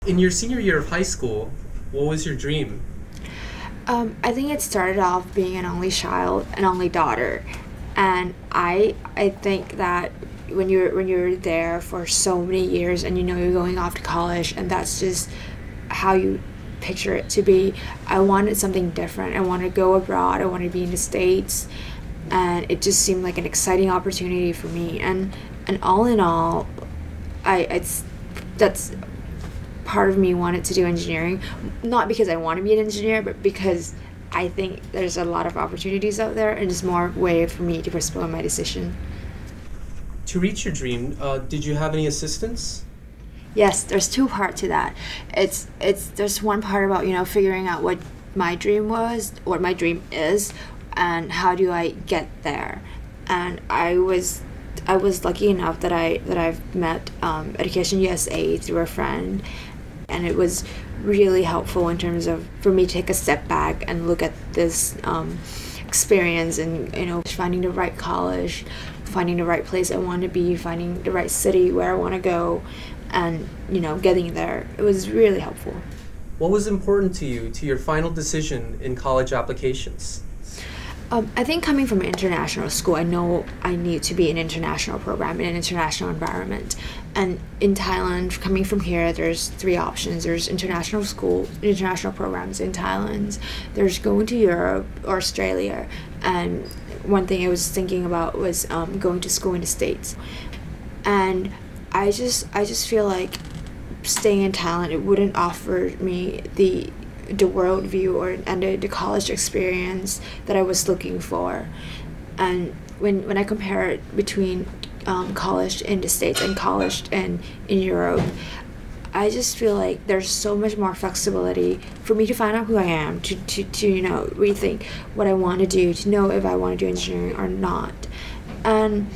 In your senior year of high school, what was your dream? I think it started off being an only child, an only daughter, and I think that when you're there for so many years and you know you're going off to college and that's just how you picture it to be. I wanted something different. I wanted to go abroad. I wanted to be in the States, and it just seemed like an exciting opportunity for me. And all in all, I it's that's part of me wanted to do engineering, not because I want to be an engineer, but because I think there's a lot of opportunities out there, and it's more way for me to postpone my decision. To reach your dream, did you have any assistance? Yes, there's two parts to that. It's there's one part about figuring out what my dream was, what my dream is, and how do I get there. And I was lucky enough that I've met EducationUSA through a friend, and it was really helpful in terms of for me to take a step back and look at this experience and finding the right college, finding the right place I want to be, finding the right city where I want to go, and getting there. It was really helpful. What was important to you to your final decision in college applications? I think coming from an international school, I know I need to be in an international program, in an international environment. And in Thailand, coming from here, there's three options. There's international school, international programs in Thailand. There's going to Europe or Australia. And one thing I was thinking about was going to school in the States. And I just feel like staying in Thailand, it wouldn't offer me the world view and the college experience that I was looking for. And when I compare it between college in the States and college in Europe, I just feel like there's so much more flexibility for me to find out who I am, to rethink what I want to do, to know if I want to do engineering or not. And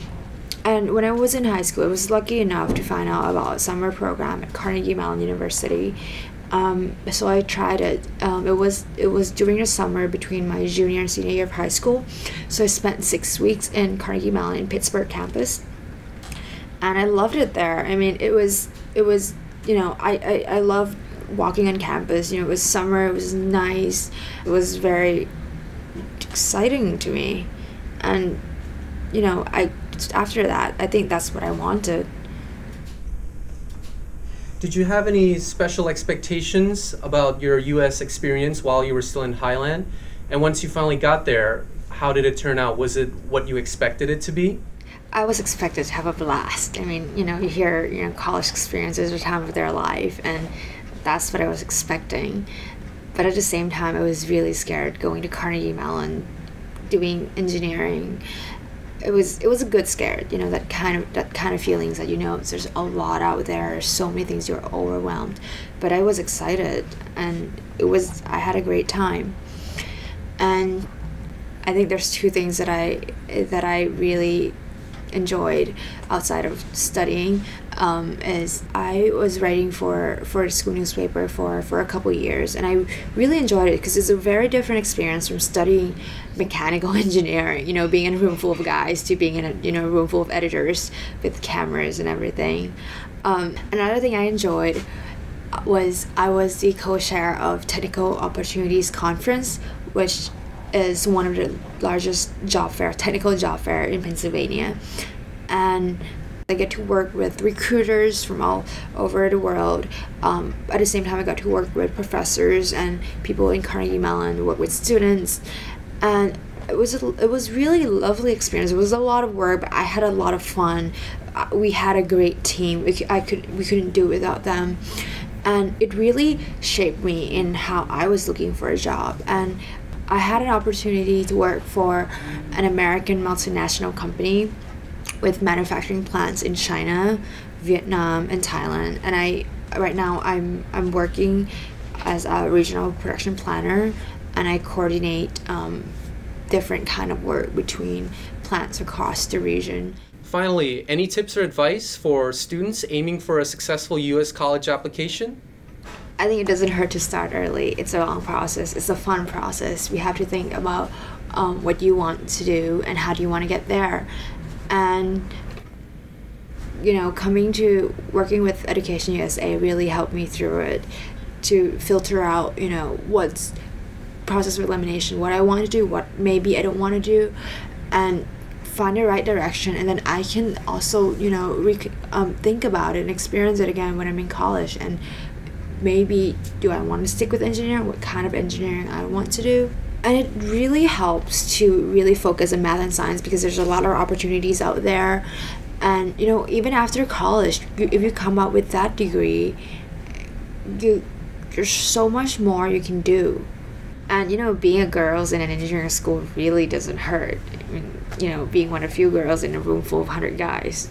when I was in high school, I was lucky enough to find out about a summer program at Carnegie Mellon University. So I tried it. It was during the summer between my junior and senior year of high school. So I spent 6 weeks in Carnegie Mellon in Pittsburgh campus, and I loved it there. I mean, it was I loved walking on campus. It was summer. It was nice. It was very exciting to me, and I after that I think that's what I wanted. Did you have any special expectations about your U.S. experience while you were still in Thailand? And once you finally got there, how did it turn out? Was it what you expected it to be? I was expected to have a blast. I mean, you hear, college experiences are the time of their life, and that's what I was expecting. But at the same time, I was really scared going to Carnegie Mellon, doing engineering. It was a good scare, that kind of feelings that there's a lot out there, so many things, you're overwhelmed. But I was excited, and I had a great time. And I think there's two things that I really enjoyed outside of studying. Is I was writing for a school newspaper for a couple years, and I really enjoyed it because it's a very different experience from studying mechanical engineering, being in a room full of guys, to being in a room full of editors with cameras and everything. Another thing I enjoyed was I was the co-chair of Technical Opportunities Conference, which is one of the largest technical job fair in Pennsylvania. And I get to work with recruiters from all over the world. At the same time, I got to work with professors and people in Carnegie Mellon, work with students. And it was really lovely experience. It was a lot of work, but I had a lot of fun. We had a great team. We couldn't do it without them. And it really shaped me in how I was looking for a job. And I had an opportunity to work for an American multinational company with manufacturing plants in China, Vietnam, and Thailand. And right now I'm working as a regional production planner, and I coordinate different kind of work between plants across the region. Finally, any tips or advice for students aiming for a successful U.S. college application? I think it doesn't hurt to start early. It's a long process. It's a fun process. We have to think about what you want to do and how do you want to get there. And coming to working with Education USA really helped me through it to filter out, what's process of elimination, what I want to do, what maybe I don't want to do, and find the right direction. And then I can also, think about it and experience it again when I'm in college. And maybe, do I want to stick with engineering? What kind of engineering I want to do? And it really helps to really focus on math and science because there's a lot of opportunities out there. And, even after college, if you come out with that degree, there's so much more you can do. And, being a girls in an engineering school really doesn't hurt. I mean, being one of few girls in a room full of 100 guys